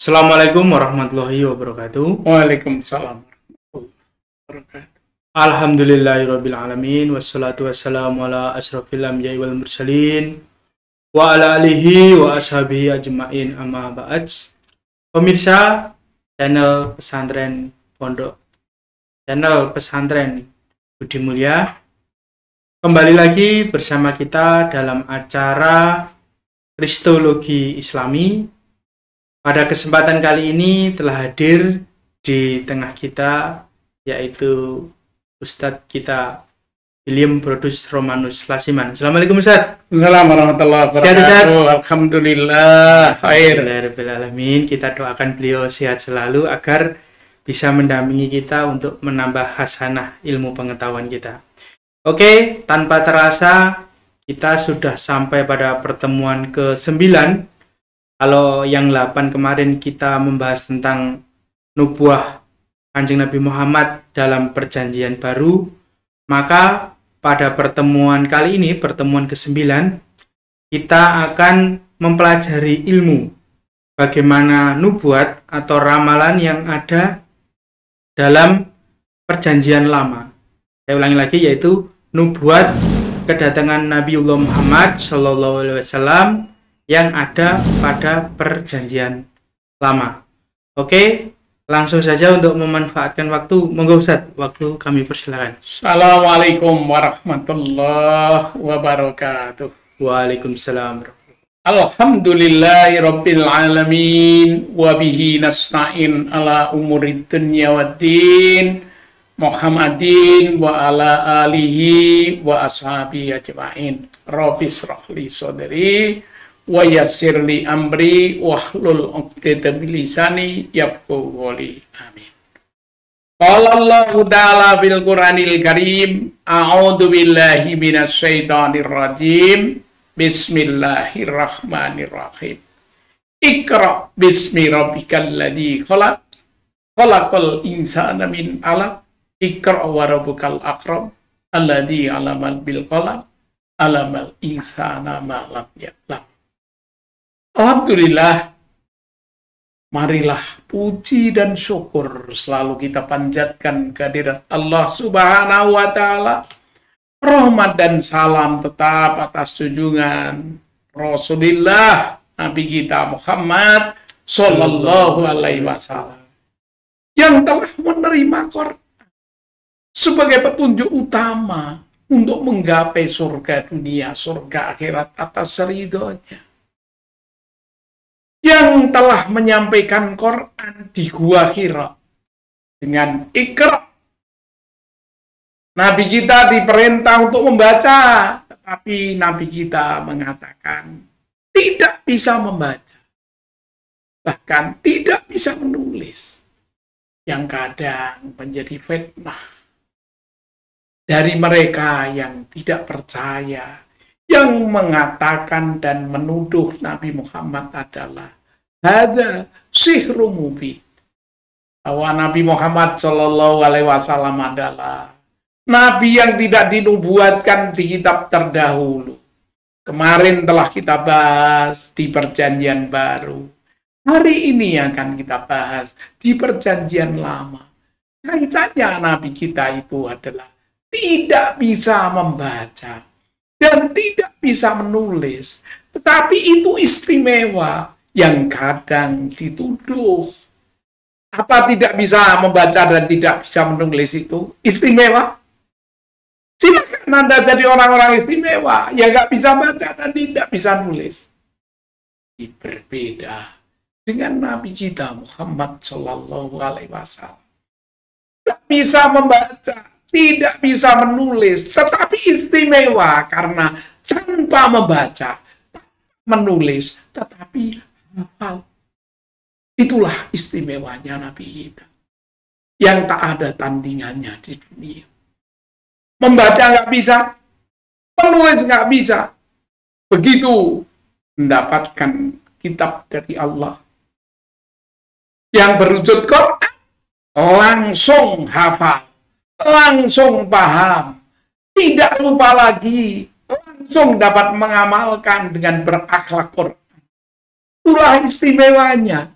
Assalamualaikum warahmatullahi wabarakatuh. Waalaikumsalam warahmatullahi wabarakatuh. Alhamdulillahirabbil alamin wassalatu wassalamu ala asyrofil anbiya'i wal mursalin wa ala alihi wa ashabihi ajmain amma ba'd. Pemirsa channel pesantren pondok, channel pesantren Budi Mulia, kembali lagi bersama kita dalam acara Kristologi Islami. Pada kesempatan kali ini telah hadir di tengah kita yaitu Ustadz kita William Brodus Romanus Lasiman. Assalamualaikum Ustadz. Assalamualaikum warahmatullahi wabarakatuh. Alhamdulillah khair. Alhamdulillah. Kita doakan beliau sehat selalu agar bisa mendampingi kita untuk menambah hasanah ilmu pengetahuan kita. Oke, tanpa terasa kita sudah sampai pada pertemuan ke-9. Kalau yang 8 kemarin kita membahas tentang nubuah Kanjeng Nabi Muhammad dalam perjanjian baru, maka pada pertemuan kali ini, pertemuan ke-9, kita akan mempelajari ilmu bagaimana nubuat atau ramalan yang ada dalam perjanjian lama. Saya ulangi lagi, yaitu nubuat kedatangan Nabiullah Muhammad SAW yang ada pada perjanjian lama. Oke, langsung saja untuk memanfaatkan waktu. Monggo Ustaz, waktu kami persilakan. Assalamualaikum warahmatullahi wabarakatuh. Waalaikumsalam. Alhamdulillahirabbil alamin wa bihi nasta'in ala umurid dunya waddin. Muhammadin wa ala alihi wa ashabihi ajma'in. Rabbi shrah li sadri wa yassir li amri wahlul 'uqdatam min lisani yafqahu qawli. Amin. Qala Allahu ta'ala fil Qur'anil Karim, a'udzu billahi minasy syaithanir rajim. Bismillahirrahmanirrahim. Iqra bismi rabbikal ladzi khalaq. Khalaqal insana min 'alaq. Iqra wa rabbukal akram. Alladzi 'allamal bil qalam. 'Allamal insana ma lam ya'lam. Alhamdulillah, marilah puji dan syukur selalu kita panjatkan kehadirat Allah Subhanahu wa Ta'ala. Rahmat dan salam tetap atas junjungan Rasulullah Nabi kita Muhammad Sallallahu Alaihi Wasallam yang telah menerima Quran sebagai petunjuk utama untuk menggapai surga dunia, surga akhirat atas ridhonya, yang telah menyampaikan Quran di Gua Hira dengan Iqra. Nabi kita diperintah untuk membaca, tetapi Nabi kita mengatakan tidak bisa membaca, bahkan tidak bisa menulis, yang kadang menjadi fitnah dari mereka yang tidak percaya, yang mengatakan dan menuduh Nabi Muhammad adalah hadza sihrum mubin, bahwa Nabi Muhammad Shallallahu Alaihi Wasallam adalah Nabi yang tidak dinubuatkan di kitab terdahulu. Kemarin telah kita bahas di perjanjian baru. Hari ini akan kita bahas di perjanjian lama. Kaitannya Nabi kita itu adalah tidak bisa membaca dan tidak bisa menulis, tetapi itu istimewa yang kadang dituduh. Apa tidak bisa membaca dan tidak bisa menulis itu istimewa? Silakan Anda jadi orang-orang istimewa yang nggak bisa baca dan tidak bisa nulis. Berbeda dengan Nabi kita Muhammad Shallallahu Alaihi Wasallam. Tidak bisa membaca, tidak bisa menulis, tetapi istimewa karena tanpa membaca, menulis, tetapi hafal. Itulah istimewanya Nabi kita, yang tak ada tandingannya di dunia. Membaca nggak bisa, menulis nggak bisa. Begitu mendapatkan kitab dari Allah yang berwujud Quran, langsung hafal, langsung paham, tidak lupa lagi, langsung dapat mengamalkan dengan berakhlak Quran. Itulah istimewanya.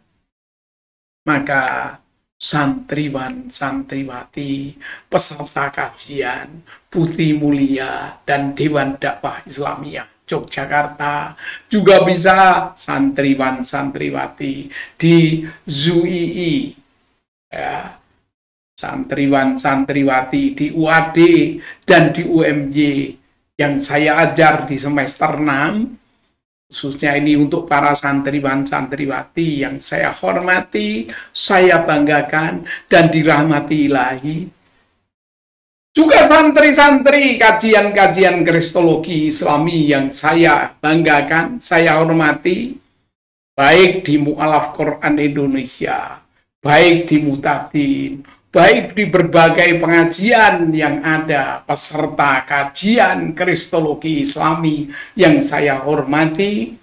maka santriwan, santriwati, peserta kajian, Putih Mulia, dan Dewan Dakwah Islamiyah Yogyakarta, juga bisa santriwan, santriwati di ZUII, ya, santriwan, santriwati di UAD dan di UMJ yang saya ajar di semester 6, khususnya ini untuk para santriwan, santriwati yang saya hormati, saya banggakan, dan dirahmati Ilahi. Juga santri-santri kajian-kajian Kristologi Islami yang saya banggakan, saya hormati, baik di Mu'alaf Quran Indonesia, baik di Mutadin, baik di berbagai pengajian yang ada, peserta kajian Kristologi Islami yang saya hormati,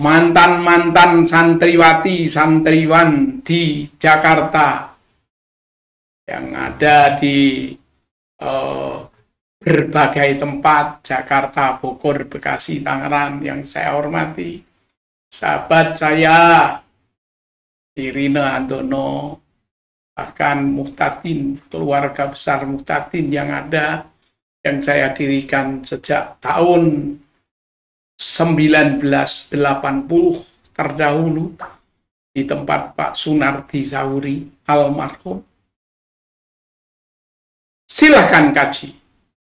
mantan-mantan santriwati, santriwan di Jakarta, yang ada di berbagai tempat, Jakarta, Bogor, Bekasi, Tangerang, yang saya hormati. Sahabat saya, Irina Antono, bahkan Muhtadin, keluarga besar Muhtadin yang ada, yang saya dirikan sejak tahun 1980 terdahulu, di tempat Pak Sunardi Sauri, almarhum. Silahkan kaji,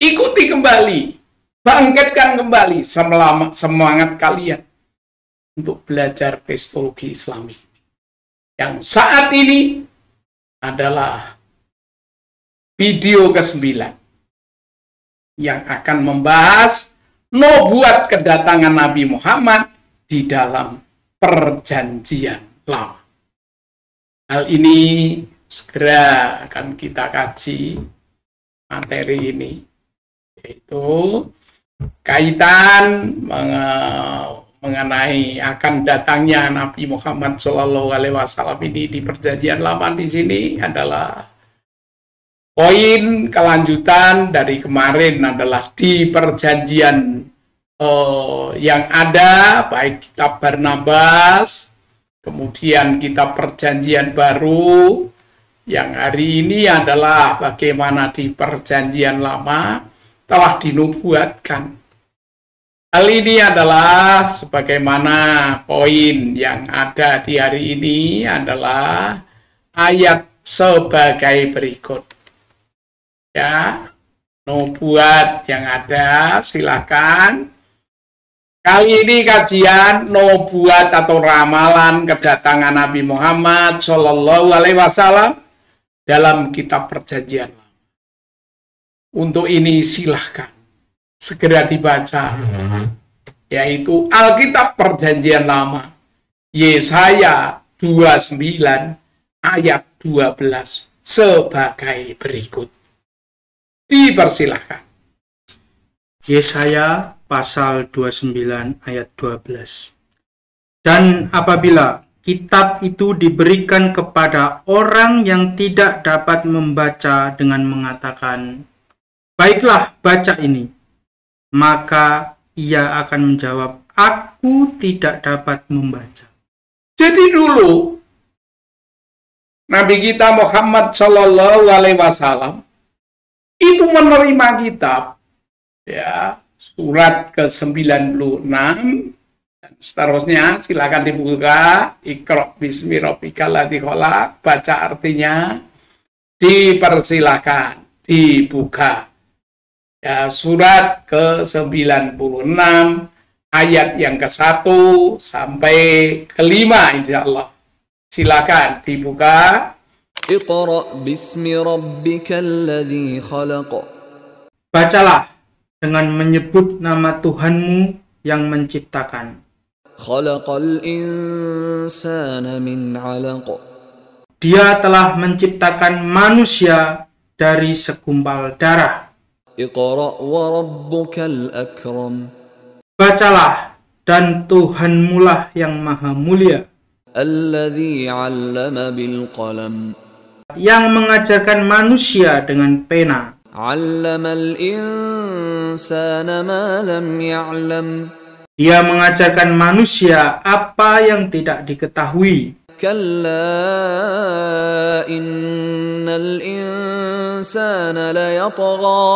ikuti kembali, bangkitkan kembali semangat kalian untuk belajar Kristologi Islami. Yang saat ini adalah video ke-9 yang akan membahas nubuat kedatangan Nabi Muhammad di dalam Perjanjian Lama. Hal ini segera akan kita kaji materi ini, yaitu kaitan mengenai akan datangnya Nabi Muhammad SAW ini di Perjanjian Lama. Di sini adalah poin kelanjutan dari kemarin, adalah di perjanjian yang ada, baik kitab Barnabas, kemudian kitab Perjanjian Baru, yang hari ini adalah bagaimana di Perjanjian Lama telah dinubuatkan. Hal ini adalah sebagaimana poin yang ada di hari ini adalah ayat sebagai berikut. Ya, nubuat yang ada, silakan. Kali ini kajian nubuat atau ramalan kedatangan Nabi Muhammad SAW dalam kitab Perjanjian Lama. Untuk ini silahkan segera dibaca, yaitu Alkitab Perjanjian Lama, Yesaya 29 ayat 12 sebagai berikut. Dipersilahkan. Yesaya pasal 29 ayat 12. Dan apabila kitab itu diberikan kepada orang yang tidak dapat membaca dengan mengatakan, "Baiklah, baca ini," maka ia akan menjawab, "Aku tidak dapat membaca." Jadi dulu Nabi kita Muhammad SAW itu menerima kitab, ya, surat ke-96 dan seterusnya. Silakan dibuka, Iqra bismi rabbikal ladzi khalaq, baca artinya, dipersilakan dibuka. Ya, surat ke-96 ayat yang ke-1 sampai ke-5 insyaallah. Silakan dibuka. Iqra bismi rabbikal ladzi khalaq. Bacalah dengan menyebut nama Tuhanmu yang menciptakan. Khalaqal insana min 'alaq. Dia telah menciptakan manusia dari segumpal darah. Iqra wa rabbukal akram. Bacalah, dan Tuhanmulah yang maha mulia, Alladzi 'allama bil qalam. yang mengajarkan manusia dengan pena. 'Allamal insana ma lam ya'lam. Dia mengajarkan manusia apa yang tidak diketahui. كلا إن الإنسان ليطغى.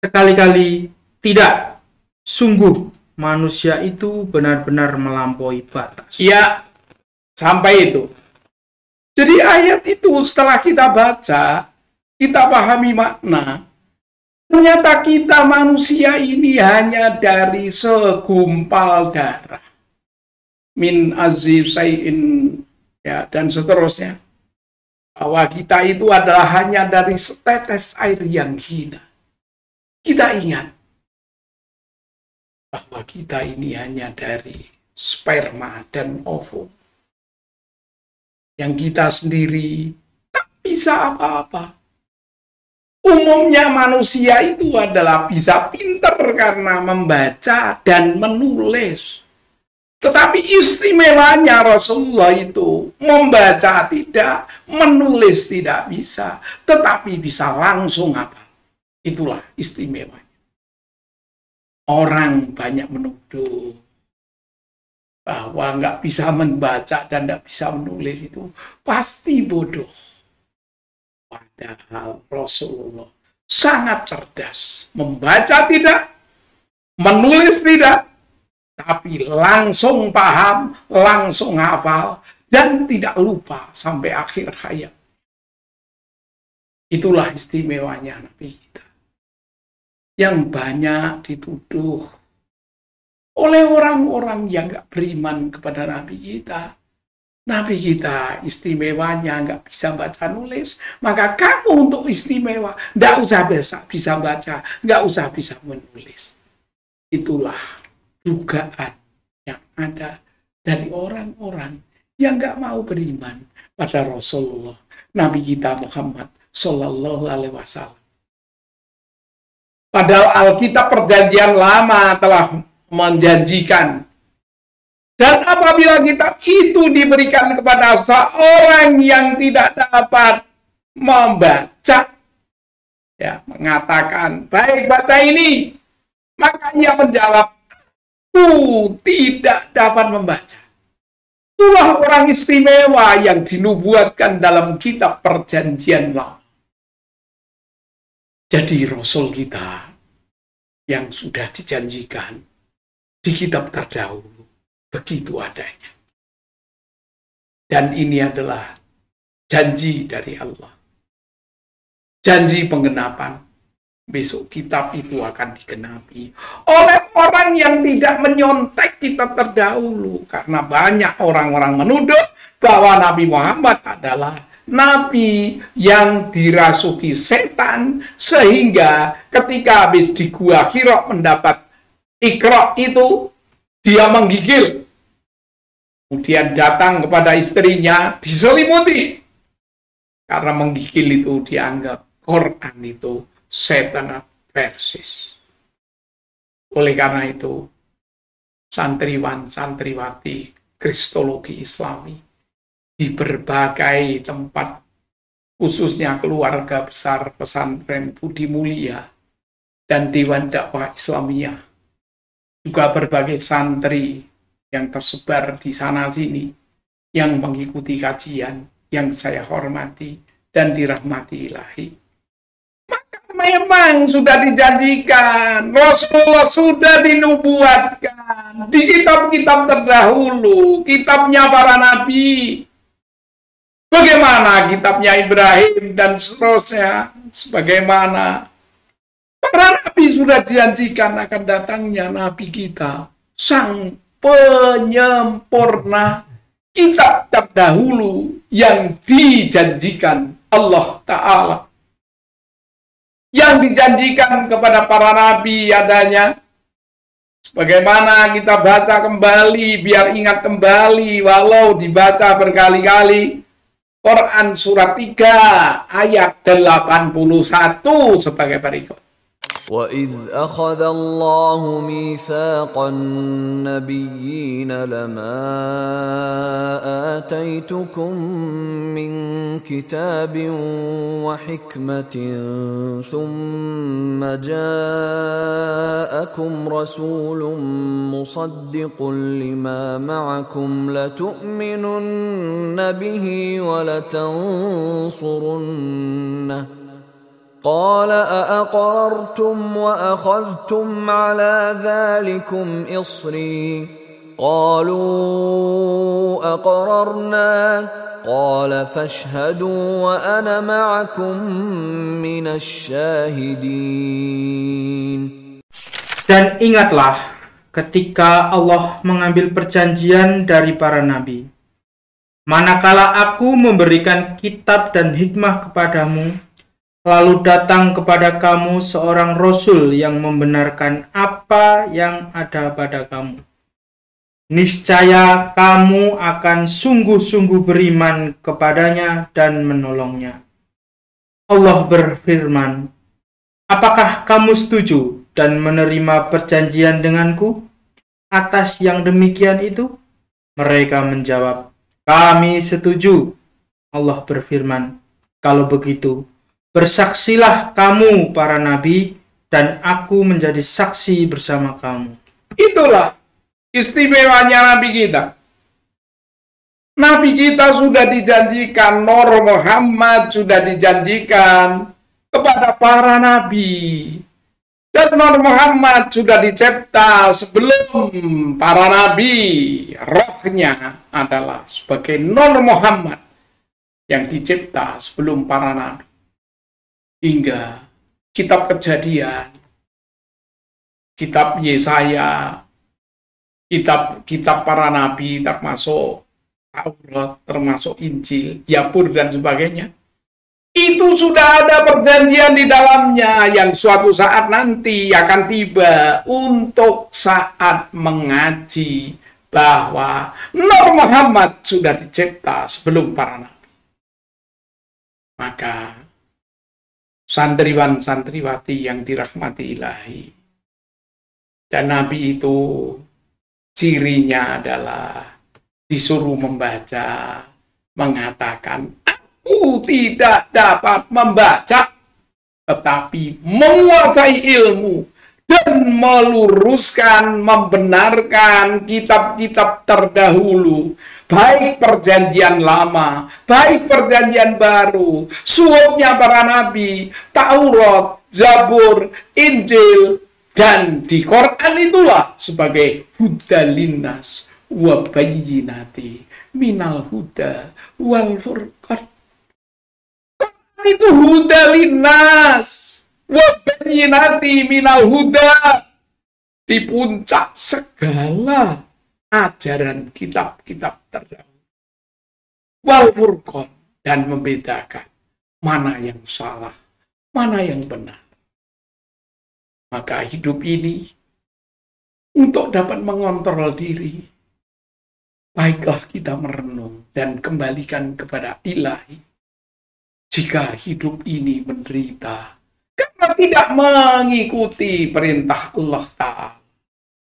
Sekali-kali tidak. Sungguh manusia itu benar-benar melampaui batas. Ya, sampai itu. Jadi ayat itu setelah kita baca, kita pahami makna. Ternyata kita manusia ini hanya dari segumpal darah. Min azif sayin, ya, dan seterusnya. Bahwa kita itu adalah hanya dari setetes air yang hina. Kita ingat bahwa kita ini hanya dari sperma dan ovum. Yang kita sendiri tak bisa apa-apa. Umumnya manusia itu adalah bisa pinter karena membaca dan menulis. Tetapi istimewanya Rasulullah itu membaca tidak, menulis tidak bisa, tetapi bisa langsung apa? Itulah istimewanya. Orang banyak menuduh bahwa nggak bisa membaca dan nggak bisa menulis itu pasti bodoh. Padahal Rasulullah sangat cerdas. Membaca tidak, menulis tidak, tapi langsung paham, langsung hafal, dan tidak lupa sampai akhir hayat. Itulah istimewanya Nabi kita. Yang banyak dituduh oleh orang-orang yang nggak beriman kepada Nabi kita. Nabi kita istimewanya nggak bisa baca nulis, maka kamu untuk istimewa nggak usah bisa baca, nggak usah bisa menulis. Itulah dugaan yang ada dari orang-orang yang nggak mau beriman pada Rasulullah, Nabi kita Muhammad Sallallahu Alaihi Wasallam. Padahal Alkitab Perjanjian Lama telah menjanjikan. Dan apabila kitab itu diberikan kepada seorang yang tidak dapat membaca, ya, mengatakan, baik baca ini, maka ia menjawab, tidak dapat membaca. Itulah orang istimewa yang dinubuatkan dalam kitab Perjanjian Lama. Jadi Rasul kita yang sudah dijanjikan di kitab terdahulu, begitu adanya. Dan ini adalah janji dari Allah. Janji penggenapan. Besok kitab itu akan digenapi oleh orang yang tidak menyontek kitab terdahulu. Karena banyak orang-orang menuduh bahwa Nabi Muhammad adalah Nabi yang dirasuki setan, sehingga ketika habis di Gua Hira mendapat Iqra itu, dia menggigil. Kemudian datang kepada istrinya, diselimuti. Karena menggigil itu dianggap Quran itu setan persis. Oleh karena itu, santriwan, santriwati, kristologi Islami di berbagai tempat, khususnya keluarga besar pesantren Budi Mulia dan Dewan Dakwah Islamiyah, juga berbagai santri yang tersebar di sana-sini yang mengikuti kajian yang saya hormati dan dirahmati Ilahi. Maka memang sudah dijanjikan, Rasulullah sudah dinubuatkan di kitab-kitab terdahulu, kitabnya para nabi. Bagaimana kitabnya Ibrahim dan seterusnya, sebagaimana para nabi sudah dijanjikan akan datangnya nabi kita, sang penyempurna kitab terdahulu yang dijanjikan Allah Ta'ala. Yang dijanjikan kepada para nabi adanya, sebagaimana kita baca kembali, biar ingat kembali, walau dibaca berkali-kali, Quran surat 3 ayat 81 sebagai berikut. وَإِذْ أَخَذَ اللَّهُ مِيثَاقَ النَّبِيِّينَ لَمَا آتَيْتُكُم مِّن كِتَابٍ وَحِكْمَةٍ ثُمَّ جَاءَكُمْ رَسُولٌ مُّصَدِّقٌ لِّمَا مَعَكُمْ لَتُؤْمِنُنَّ بِهِ وَلَتَنصُرُنَّهُ قال أأقررتم وأخذتم على ذلكم إصري قالوا أقررنا قال فاشهدوا وأنا معكم من الشاهدين. Dan ingatlah ketika Allah mengambil perjanjian dari para nabi, manakala aku memberikan kitab dan hikmah kepadamu, lalu datang kepada kamu seorang rasul yang membenarkan apa yang ada pada kamu. Niscaya kamu akan sungguh-sungguh beriman kepadanya dan menolongnya. Allah berfirman, apakah kamu setuju dan menerima perjanjian denganku atas yang demikian itu? Mereka menjawab, kami setuju. Allah berfirman, kalau begitu, bersaksilah kamu para nabi, dan aku menjadi saksi bersama kamu. Itulah istimewanya Nabi kita. Nabi kita sudah dijanjikan, Nur Muhammad sudah dijanjikan kepada para nabi. Dan Nur Muhammad sudah dicipta sebelum para nabi. Rohnya adalah sebagai Nur Muhammad yang dicipta sebelum para nabi. Hingga kitab Kejadian, kitab Yesaya, kitab para nabi termasuk Taurat, termasuk Injil, Zabur dan sebagainya. Itu sudah ada perjanjian di dalamnya yang suatu saat nanti akan tiba untuk saat mengaji bahwa Nur Muhammad sudah dicipta sebelum para nabi. Maka santriwan-santriwati yang dirahmati Ilahi, dan Nabi itu cirinya adalah disuruh membaca, mengatakan, aku tidak dapat membaca, tetapi menguasai ilmu dan meluruskan, membenarkan kitab-kitab terdahulu, baik perjanjian lama, baik perjanjian baru, suhufnya para nabi, Taurat, Zabur, Injil, dan di Quran itulah sebagai hudalinnas wa bayyinati minal huda wal furqan. Itu hudalinnas wa bayyinati minal huda, di puncak segala ajaran kitab-kitab terdahulu. Wal furqan, dan membedakan mana yang salah, mana yang benar. Maka hidup ini untuk dapat mengontrol diri, baiklah kita merenung dan kembalikan kepada Ilahi. Jika hidup ini menderita karena tidak mengikuti perintah Allah Ta'ala,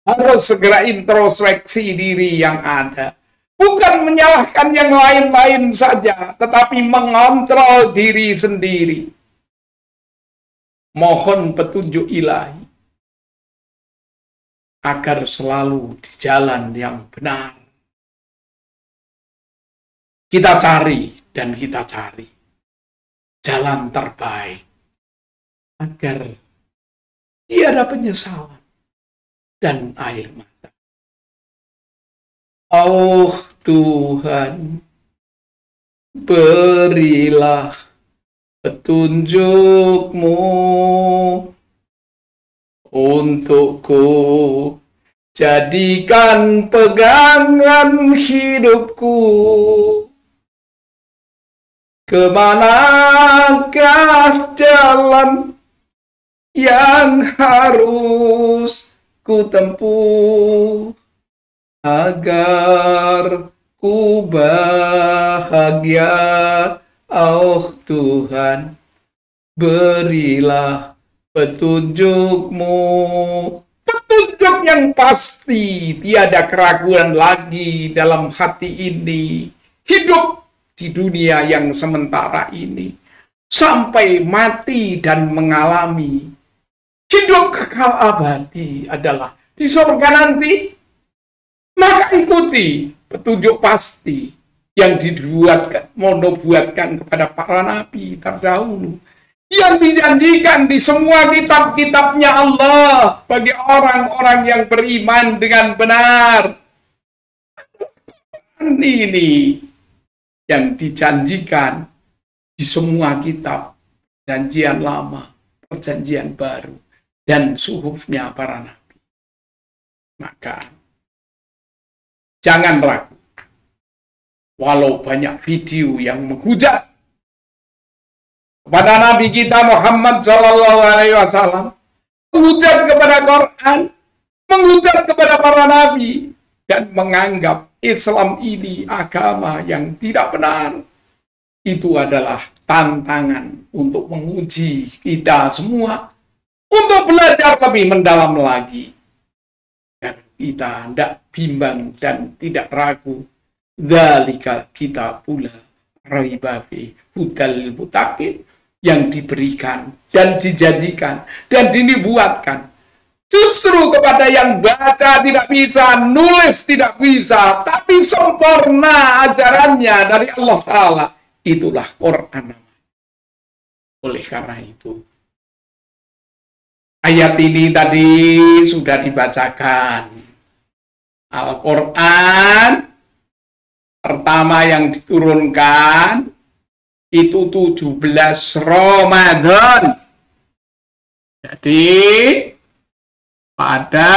harus segera introspeksi diri yang ada. Bukan menyalahkan yang lain-lain saja, tetapi mengontrol diri sendiri. Mohon petunjuk Ilahi agar selalu di jalan yang benar. Kita cari dan kita cari jalan terbaik agar tiada penyesalan dan air mata. Oh Tuhan, berilah petunjuk-Mu untukku, jadikan pegangan hidupku. Kemanakah jalan yang harus ku tempuh agar ku bahagia? Oh Tuhan, berilah petunjukmu, petunjuk yang pasti, tiada keraguan lagi dalam hati ini, hidup di dunia yang sementara ini, sampai mati dan mengalami hidup kekal abadi adalah di surga nanti. Maka ikuti petunjuk pasti yang dibuatkan kepada para nabi terdahulu, yang dijanjikan di semua kitab-kitabnya Allah bagi orang-orang yang beriman dengan benar. Ini yang dijanjikan di semua kitab, perjanjian lama, perjanjian baru, dan suhufnya para nabi. Maka jangan ragu, walau banyak video yang menghujat kepada Nabi kita Muhammad Sallallahu Alaihi Wasallam, menghujat kepada Quran, menghujat kepada para nabi, dan menganggap Islam ini agama yang tidak benar. Itu adalah tantangan untuk menguji kita semua untuk belajar lebih mendalam lagi. Dan kita tidak bimbang dan tidak ragu. Dzalika kita pula raibafi hudal mutakin, yang diberikan dan dijanjikan dan dibuatkan justru kepada yang baca tidak bisa, nulis tidak bisa, tapi sempurna ajarannya dari Allah Ta'ala. Itulah Quran. Oleh karena itu, ayat ini tadi sudah dibacakan. Al-Quran pertama yang diturunkan itu 17 Ramadan. Jadi pada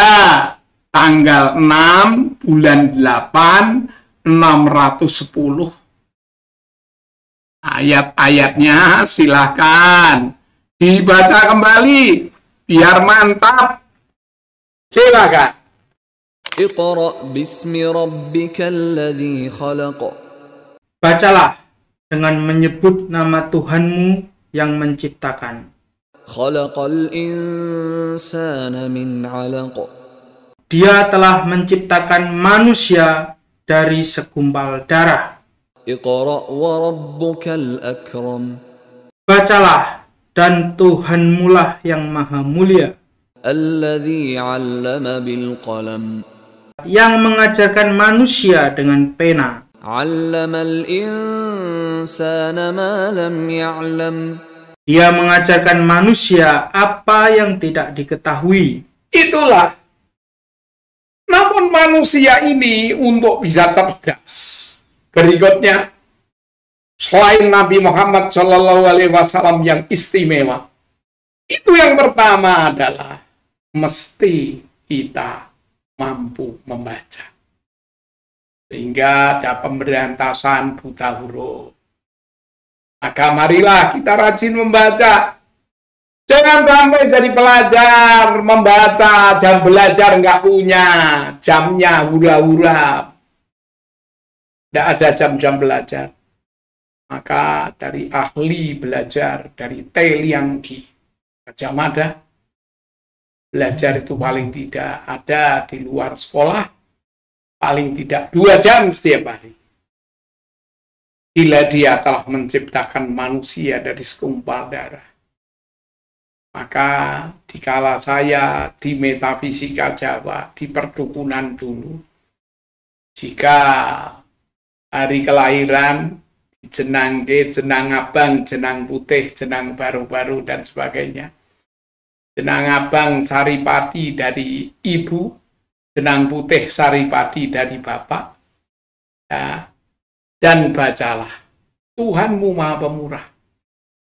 tanggal 6 bulan 8 610. Ayat-ayatnya silahkan dibaca kembali biar mantap. Silakan. Iqra' bismi rabbikal ladzi khalaq. Bacalah dengan menyebut nama Tuhanmu yang menciptakan. Khalaqal insana min 'alaq. Dia telah menciptakan manusia dari segumpal darah. Iqra' wa rabbukal akram. Bacalah, dan Tuhanmulah yang maha mulia, Alladzi 'allama bil qalam. yang mengajarkan manusia dengan pena. 'Allamal insana ma lam ya'lam. Dia mengajarkan manusia apa yang tidak diketahui. Itulah. Namun manusia ini untuk bisa cerdas. Berikutnya, selain Nabi Muhammad Shallallahu Alaihi Wasallam yang istimewa, itu yang pertama adalah mesti kita mampu membaca. Sehingga ada pemberantasan buta huruf. Maka marilah kita rajin membaca. Jangan sampai jadi pelajar membaca, jam belajar nggak punya, jamnya hura-hura. Tidak ada jam-jam belajar. Maka dari ahli belajar, dari Teliangki, Gajah Mada, belajar itu paling tidak ada di luar sekolah, paling tidak 2 jam setiap hari. Bila dia telah menciptakan manusia dari segumpal darah. Maka dikala saya di metafisika Jawa, di perdukunan dulu, jika hari kelahiran, jenang G, jenang abang, jenang putih, jenang baru-baru, dan sebagainya. Jenang abang saripati dari ibu, jenang putih saripati dari bapak. Ya. Dan bacalah, Tuhanmu Maha Pemurah.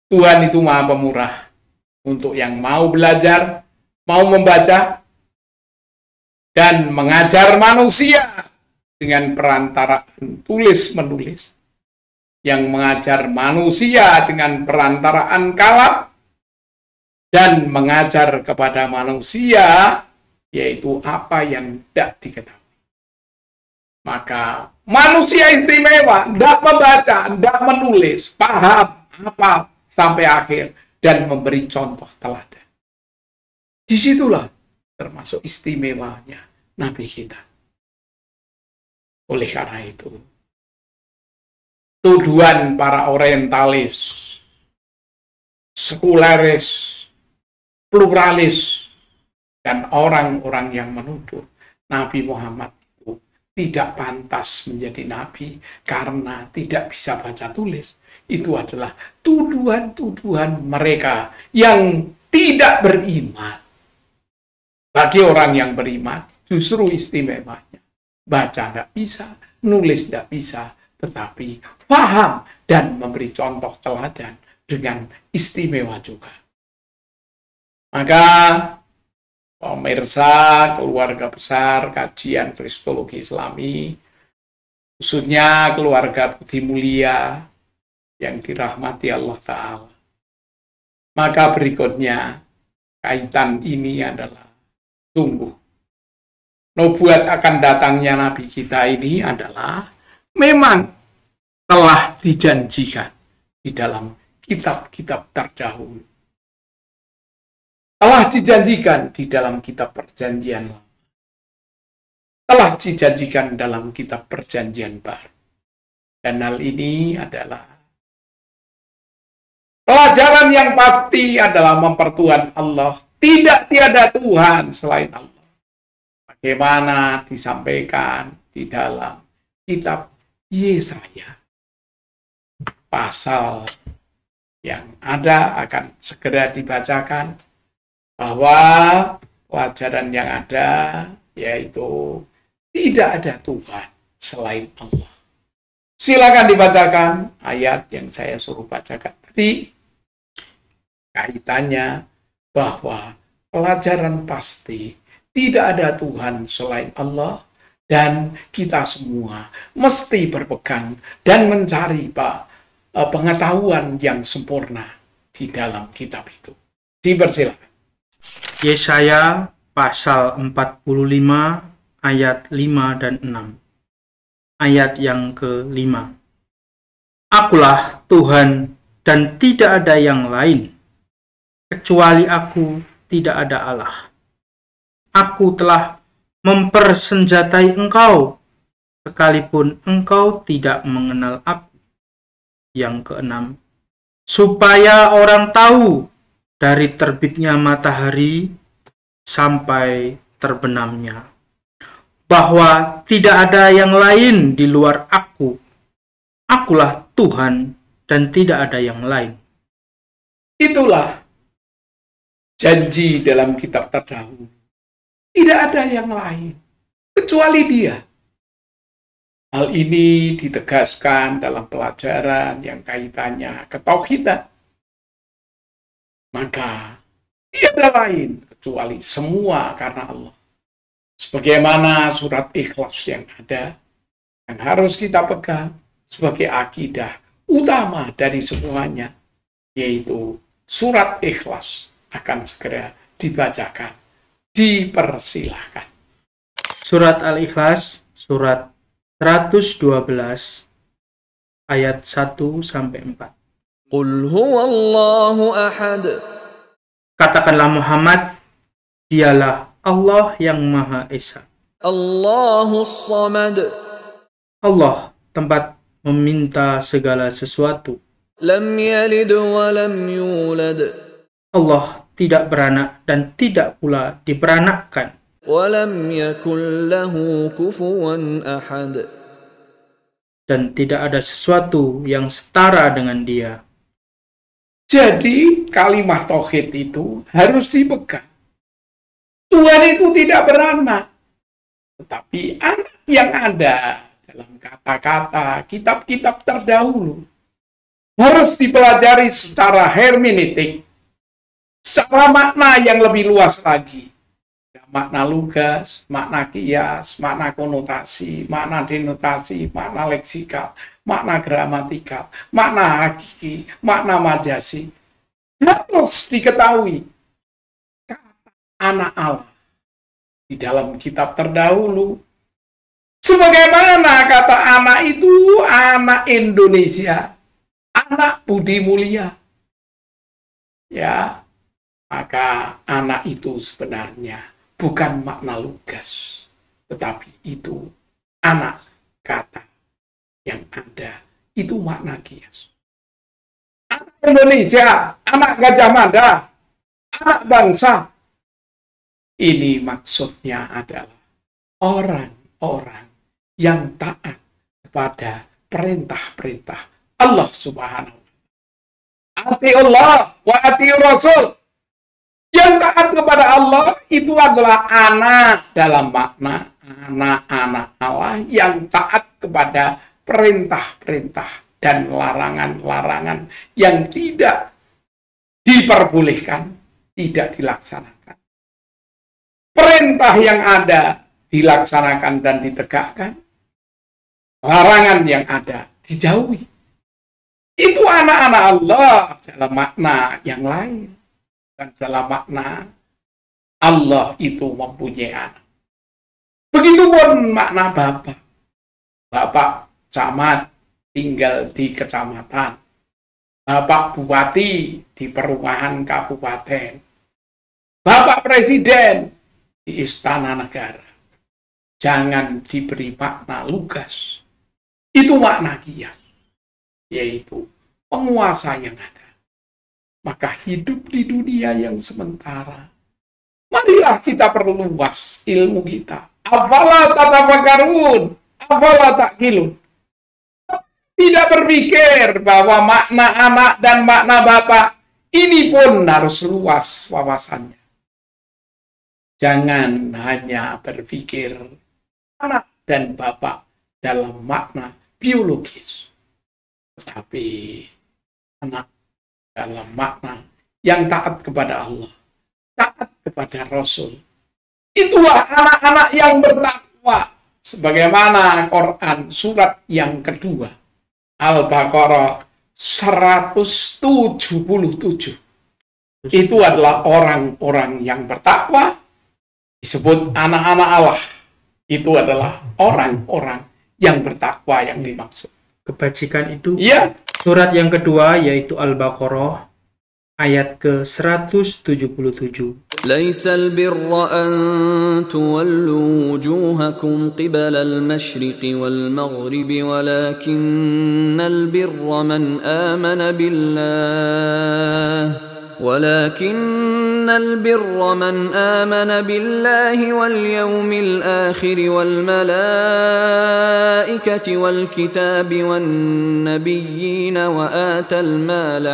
Tuhan itu Maha Pemurah. Untuk yang mau belajar, mau membaca, dan mengajar manusia dengan perantaraan tulis-menulis. Yang mengajar manusia dengan perantaraan kalam, dan mengajar kepada manusia, yaitu apa yang tidak diketahui. Maka manusia istimewa, tidak membaca, tidak menulis, paham apa sampai akhir, dan memberi contoh teladan. Disitulah termasuk istimewanya Nabi kita. Oleh karena itu, tuduhan para orientalis, sekuleris, pluralis, dan orang-orang yang menuduh Nabi Muhammad itu tidak pantas menjadi nabi karena tidak bisa baca tulis. Itu adalah tuduhan-tuduhan mereka yang tidak beriman. Bagi orang yang beriman, justru istimewanya. Baca tidak bisa, nulis tidak bisa, tetapi paham dan memberi contoh teladan dengan istimewa juga. Maka, pemirsa keluarga besar kajian Kristologi Islami, khususnya keluarga Budi Mulia yang dirahmati Allah Ta'ala. Maka berikutnya, kaitan ini adalah sungguh. Nubuat akan datangnya Nabi kita ini adalah memang telah dijanjikan di dalam kitab-kitab terdahulu. Telah dijanjikan di dalam kitab perjanjian lama. Telah dijanjikan dalam kitab perjanjian baru. Dan hal ini adalah pelajaran yang pasti adalah mempertuhan Allah. Tidak tiada Tuhan selain Allah. Bagaimana disampaikan di dalam kitab Yesaya. Pasal yang ada akan segera dibacakan, bahwa pelajaran yang ada yaitu tidak ada Tuhan selain Allah. Silakan dibacakan ayat yang saya suruh bacakan tadi. Kaitannya bahwa pelajaran pasti tidak ada Tuhan selain Allah, dan kita semua mesti berpegang dan mencari pengetahuan yang sempurna di dalam kitab itu. Dipersilakan. Yesaya pasal 45 ayat 5 dan 6. Ayat yang ke-5. Akulah Tuhan dan tidak ada yang lain. Kecuali aku tidak ada Allah. Aku telah mempersenjatai engkau, sekalipun engkau tidak mengenal aku. Yang ke-6. Supaya orang tahu dari terbitnya matahari sampai terbenamnya, bahwa tidak ada yang lain di luar aku. Akulah Tuhan dan tidak ada yang lain. Itulah janji dalam kitab terdahulu. Tidak ada yang lain kecuali Dia. Hal ini ditegaskan dalam pelajaran yang kaitannya ketauhidan. Maka tidak ada lain kecuali semua karena Allah. Sebagaimana surat Ikhlas yang ada, yang harus kita pegang sebagai akidah utama dari semuanya, yaitu surat Ikhlas akan segera dibacakan. Dipersilahkan. Surat Al-Ikhlas, surat 112, ayat 1-4. Qul huwallahu ahad. Katakanlah Muhammad, dialah Allah yang Maha Esa. Allahus samad. Allah tempat meminta segala sesuatu. Lam yalid wa lam yulad. Allah tidak beranak dan tidak pula diperanakkan. Wa lam yakul lahu kufuwan ahad. Dan tidak ada sesuatu yang setara dengan Dia. Jadi kalimat tauhid itu harus dipegang. Tuhan itu tidak beranak, tetapi anak yang ada dalam kata-kata kitab-kitab terdahulu harus dipelajari secara hermeneutik, secara makna yang lebih luas lagi. Makna lugas, makna kias, makna konotasi, makna denotasi, makna leksikal, makna gramatikal, makna hakiki, makna majasi. Harus diketahui kata anak Allah di dalam kitab terdahulu. Sebagaimana kata anak itu anak Indonesia, anak Budi Mulia. Ya, maka anak itu sebenarnya bukan makna lugas, tetapi itu anak kata yang ada, itu makna kias. Anak Indonesia, anak Gajah Mada, anak bangsa, ini maksudnya adalah orang-orang yang taat kepada perintah-perintah Allah Subhanahu wa ta'ala. Ati Allah wa ati Rasul. Yang taat kepada Allah itu adalah anak dalam makna anak-anak Allah yang taat kepada perintah-perintah dan larangan-larangan yang tidak diperbolehkan, tidak dilaksanakan. Perintah yang ada dilaksanakan dan ditegakkan, larangan yang ada dijauhi. Itu anak-anak Allah dalam makna yang lain. Dan dalam makna Allah itu mempunyai anak. Begitupun makna bapak. Bapak camat tinggal di kecamatan. Bapak bupati di perumahan kabupaten. Bapak presiden di istana negara. Jangan diberi makna lugas. Itu makna kias, yaitu penguasa yang ada. Maka hidup di dunia yang sementara. Marilah kita perluas ilmu kita. Afala tatafakkarun, afala ta'qilun. Tidak berpikir bahwa makna anak dan makna bapak ini pun harus luas wawasannya. Jangan hanya berpikir anak dan bapak dalam makna biologis, tetapi anak dalam makna yang taat kepada Allah, taat kepada Rasul. Itulah anak-anak yang bertakwa. Sebagaimana Quran surat yang kedua, Al-Baqarah 177. Itu adalah orang-orang yang bertakwa, disebut anak-anak Allah. Itu adalah orang-orang yang bertakwa yang dimaksud. Kebajikan itu, ya. Surat yang kedua yaitu Al-Baqarah ayat ke-177. ليس البر أن تولوا وجوهكم قبل المشرق والمغرب ولكن البر من آمن بالله واليوم الآخر والملائكة والكتاب والنبيين وآتى المال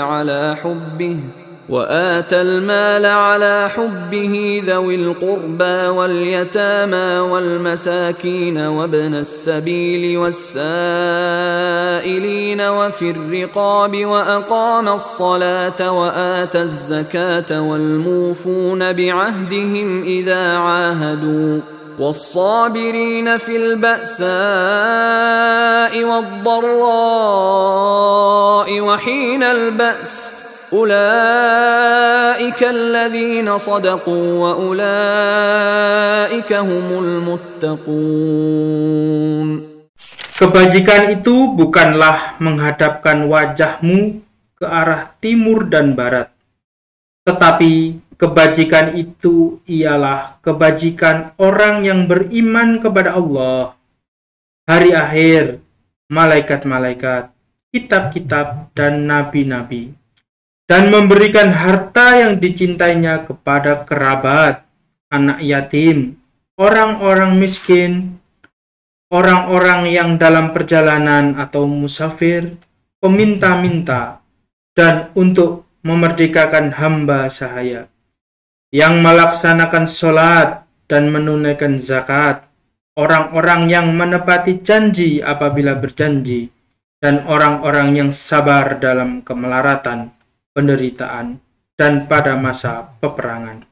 على حبه ذوي القربى واليتامى والمساكين وابن السبيل والسائلين وفي الرقاب وأقام الصلاة وآتى الزكاة والموفون بعهدهم إذا عاهدوا والصابرين في البأساء والضراء وحين البأس أولئك الذين صدقوا وأولئك هم المتقون. Kebajikan itu bukanlah menghadapkan wajahmu ke arah timur dan barat, tetapi kebajikan itu ialah kebajikan orang yang beriman kepada Allah, hari akhir, malaikat-malaikat, kitab-kitab, dan nabi-nabi, dan memberikan harta yang dicintainya kepada kerabat, anak yatim, orang-orang miskin, orang-orang yang dalam perjalanan atau musafir, peminta-minta, dan untuk memerdekakan hamba sahaya, yang melaksanakan sholat dan menunaikan zakat, orang-orang yang menepati janji apabila berjanji, dan orang-orang yang sabar dalam kemelaratan, penderitaan, dan pada masa peperangan.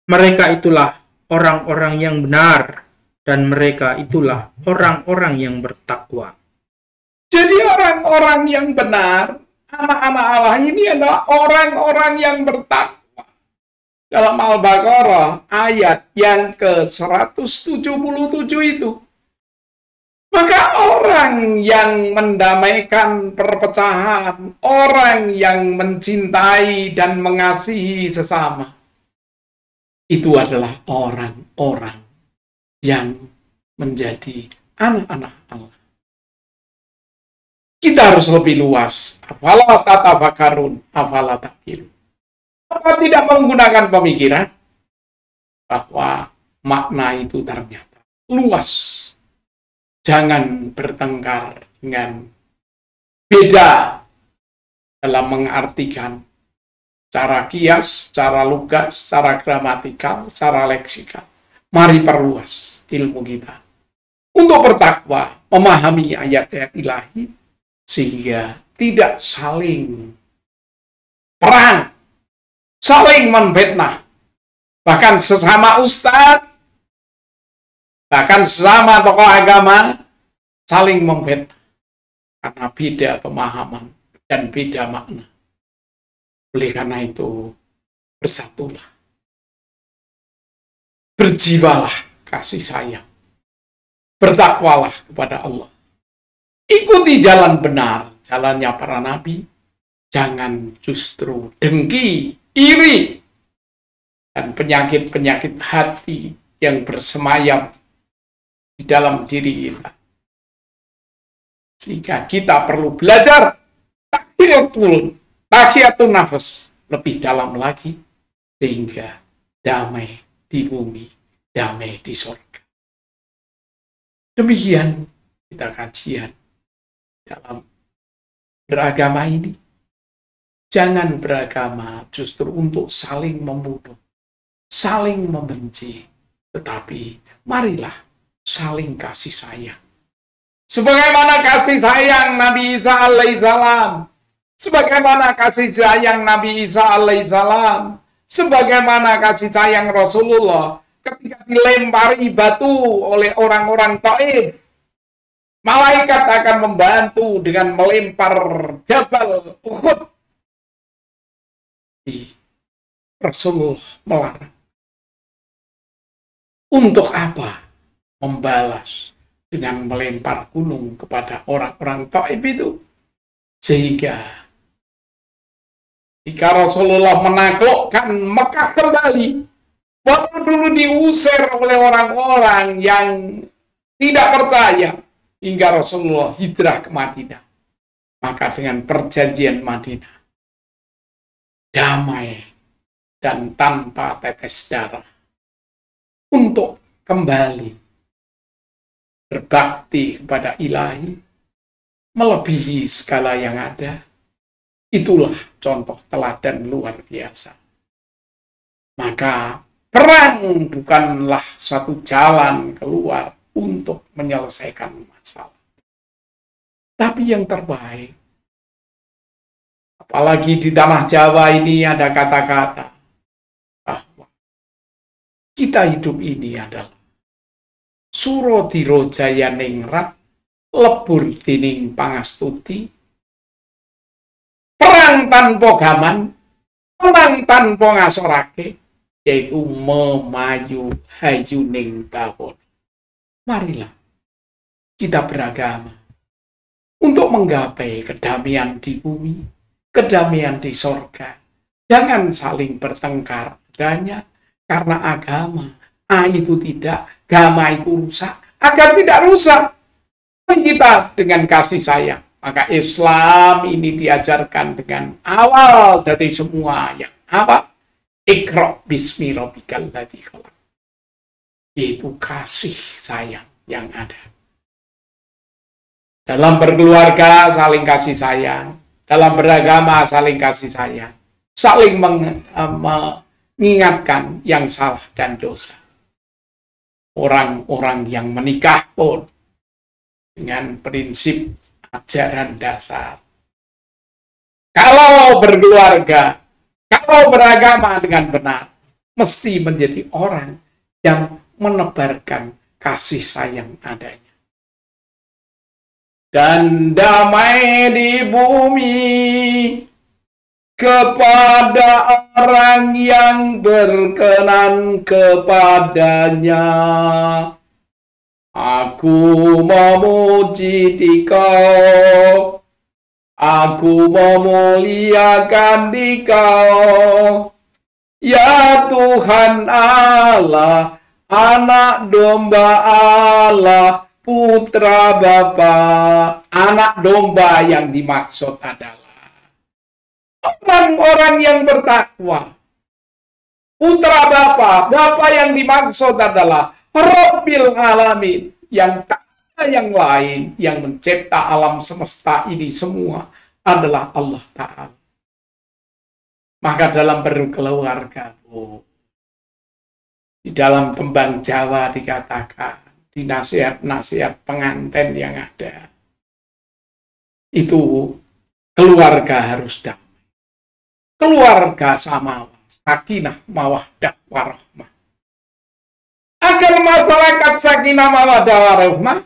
Mereka itulah orang-orang yang benar, dan mereka itulah orang-orang yang bertakwa. Jadi orang-orang yang benar, anak-anak Allah ini adalah orang-orang yang bertakwa. Dalam Al-Baqarah ayat yang ke-177 itu. Maka orang yang mendamaikan perpecahan, orang yang mencintai dan mengasihi sesama, itu adalah orang-orang yang menjadi anak-anak Allah. Kita harus lebih luas. Afala tatafakarun, afala taqilun. Apa tidak menggunakan pemikiran bahwa makna itu ternyata luas. Jangan bertengkar dengan beda dalam mengartikan cara kias, cara lugas, cara gramatikal, cara leksikal. Mari perluas ilmu kita untuk bertakwa, memahami ayat-ayat ilahi, sehingga tidak saling perang, saling menfitnah, bahkan sesama ustadz, bahkan sesama tokoh agama, saling memfitnah, karena beda pemahaman dan beda makna. Oleh karena itu, bersatulah, berjiwalah kasih sayang, bertakwalah kepada Allah. Ikuti jalan benar, jalannya para nabi. Jangan justru dengki, iri, dan penyakit-penyakit hati yang bersemayam di dalam diri kita. Sehingga kita perlu belajar tahiyatun nafas lebih dalam lagi, sehingga damai di bumi, damai di surga. Demikian kita kajian dalam beragama ini. Jangan beragama justru untuk saling membunuh, saling membenci, tetapi marilah saling kasih sayang. Sebagaimana kasih sayang Nabi Isa alaihissalam, sebagaimana kasih sayang Nabi Isa alaihissalam, sebagaimana kasih sayang Rasulullah ketika dilempari batu oleh orang-orang Taif. Malaikat akan membantu dengan melempar Jabal Uhud. Rasulullah melarang. Untuk apa membalas dengan melempar gunung kepada orang-orang Taif itu? Sehingga jika Rasulullah menaklukkan Mekah kembali, waktu dulu diusir oleh orang-orang yang tidak percaya, hingga Rasulullah hijrah ke Madinah. Maka dengan perjanjian Madinah, damai dan tanpa tetes darah, untuk kembali berbakti kepada ilahi, melebihi segala yang ada. Itulah contoh teladan luar biasa. Maka perang bukanlah satu jalan keluar untuk menyelesaikan masalah, tapi yang terbaik. Apalagi di tanah Jawa ini ada kata-kata bahwa kita hidup ini adalah suro diro jaya ningrat, lebur dining pangastuti, perang tanpa gaman, menang tanpa ngasorake, yaitu memayu hayuning bawon. Marilah kita beragama untuk menggapai kedamaian di bumi, kedamaian di sorga. Jangan saling bertengkar adanya karena agama. Itu tidak, agama itu rusak. Agar tidak rusak, kita dengan kasih sayang. Maka Islam ini diajarkan dengan awal dari semua yang apa? Iqra bismi rabbikal ladzi khalaq. Yaitu kasih sayang yang ada. Dalam berkeluarga saling kasih sayang, dalam beragama saling kasih sayang, saling mengingatkan yang salah dan dosa. Orang-orang yang menikah pun dengan prinsip ajaran dasar. Kalau berkeluarga, kalau beragama dengan benar, mesti menjadi orang yang menebarkan kasih sayang adanya. Dan damai di bumi kepada orang yang berkenan kepadanya. Aku memuji Dikau, aku memuliakan Dikau, ya Tuhan Tuhan Allah, anak domba Allah, putra Bapa. Anak domba yang dimaksud adalah orang-orang yang bertakwa. Putra Bapa yang dimaksud adalah Rabbil Alamin, yang tak ada yang lain yang mencipta alam semesta ini semua adalah Allah Ta'ala. Maka dalam berkeluarga, di dalam Kembang Jawa dikatakan, di nasihat-nasihat pengantin yang ada, itu keluarga harus damai. Keluarga sama sakinah, mawaddah, warahmah. Agar masyarakat sakinah, mawaddah, warahmah,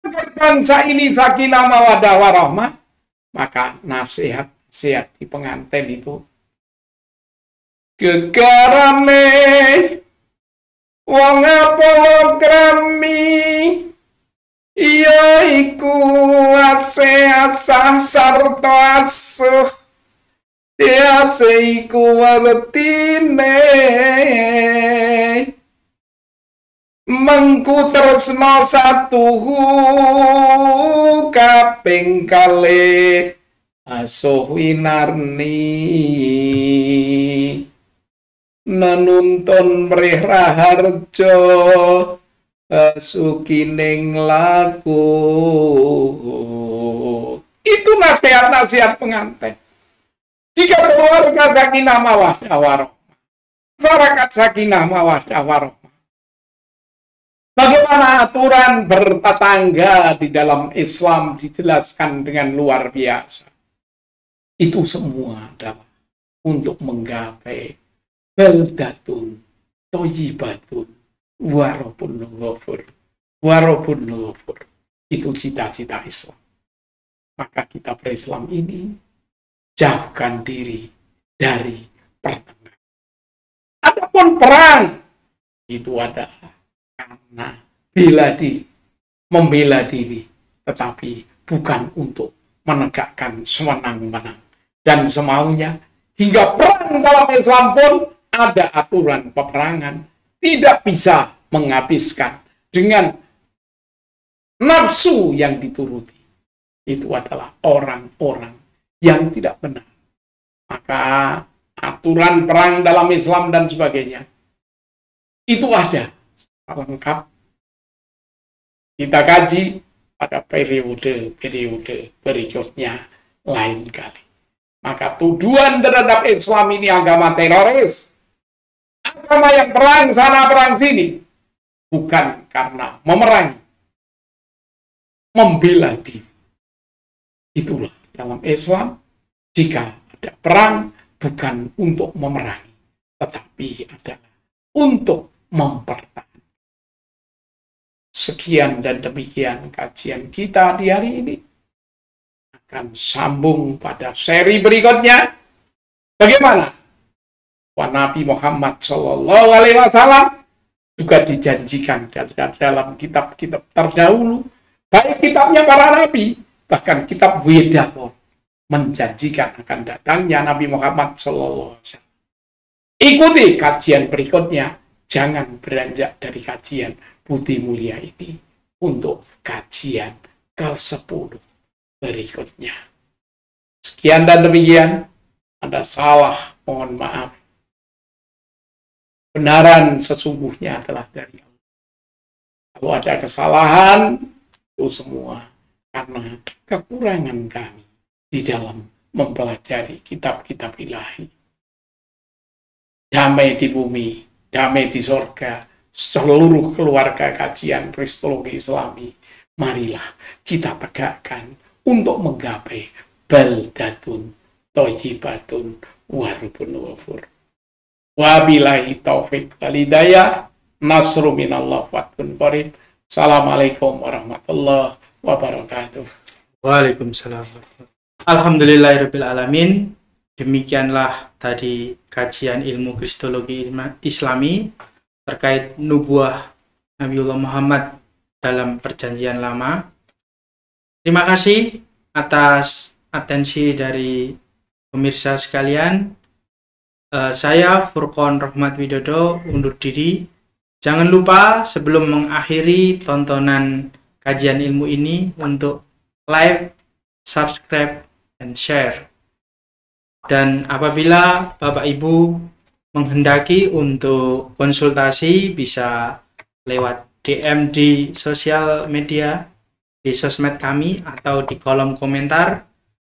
agar bangsa ini sakinah, mawaddah, warahmah, maka nasihat di pengantin itu gegarane wong apolokrami iya iku asah sarta asuh tiase iku wertine mengku tresna satuhu kaping kalih asuh winarni nenuntun mrih raharja sukining laku. Itu nasihat-nasihat pengantin. Jika keluarga sakinah mawaddah warahmah, masyarakat sakinah mawaddah warahmah, bagaimana aturan bertetangga di dalam Islam dijelaskan dengan luar biasa. Itu semua adalah untuk menggapai baldatun thayyibatun warabun ghafur. Itu cita-cita Islam. Maka kita berislam ini jauhkan diri dari pertengahan. Adapun perang itu adalah karena membela diri, tetapi bukan untuk menegakkan sewenang-wenang dan semaunya. Hingga perang dalam Islam pun ada aturan peperangan, tidak bisa menghabiskan dengan nafsu yang dituruti. Itu adalah orang-orang yang tidak benar. Maka aturan perang dalam Islam dan sebagainya itu ada lengkap. Kita kaji pada periode berikutnya lain kali. Maka tuduhan terhadap Islam ini agama teroris, agama yang perang sana perang sini, bukan karena memerangi, membela diri. Itulah dalam Islam, jika ada perang bukan untuk memerangi, tetapi adalah untuk mempertahankan. Sekian dan demikian kajian kita di hari ini. Akan sambung pada seri berikutnya. Bagaimana? Nabi Muhammad Shallallahu Alaihi Wasallam juga dijanjikan dalam kitab-kitab terdahulu, baik kitabnya para nabi, bahkan kitab Weda pun menjanjikan akan datangnya Nabi Muhammad Shallallahu Alaihi Wasallam. Ikuti kajian berikutnya. Jangan beranjak dari kajian Budi Mulia ini untuk kajian ke-10 berikutnya. Sekian dan demikian. Ada salah, mohon maaf. Kebenaran sesungguhnya adalah dari Allah. Kalau ada kesalahan, itu semua karena kekurangan kami di dalam mempelajari kitab-kitab ilahi. Damai di bumi, damai di sorga, seluruh keluarga kajian Kristologi Islami. Marilah kita tegakkan untuk menggapai baldatun thayyibatun warabun ghafur. Wabillahi taufik wal hidayah. Nasru minallah fathun qarib. Assalamualaikum warahmatullahi wabarakatuh. Waalaikumsalam. Alhamdulillahirabbil alamin. Demikianlah tadi kajian ilmu Kristologi Islami terkait nubuah Nabiullah Muhammad dalam Perjanjian Lama. Terima kasih atas atensi dari pemirsa sekalian. Saya Furqon Rahmat Widodo undur diri. Jangan lupa sebelum mengakhiri tontonan kajian ilmu ini untuk like, subscribe, dan share. Dan apabila Bapak Ibu menghendaki untuk konsultasi, bisa lewat DM di sosial media, di sosmed kami, atau di kolom komentar,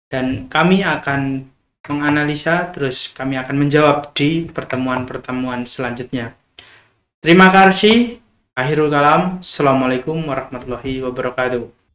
dan kami akan menganalisa, terus kami akan menjawab di pertemuan-pertemuan selanjutnya. Terima kasih. Akhirul kalam. Assalamualaikum warahmatullahi wabarakatuh.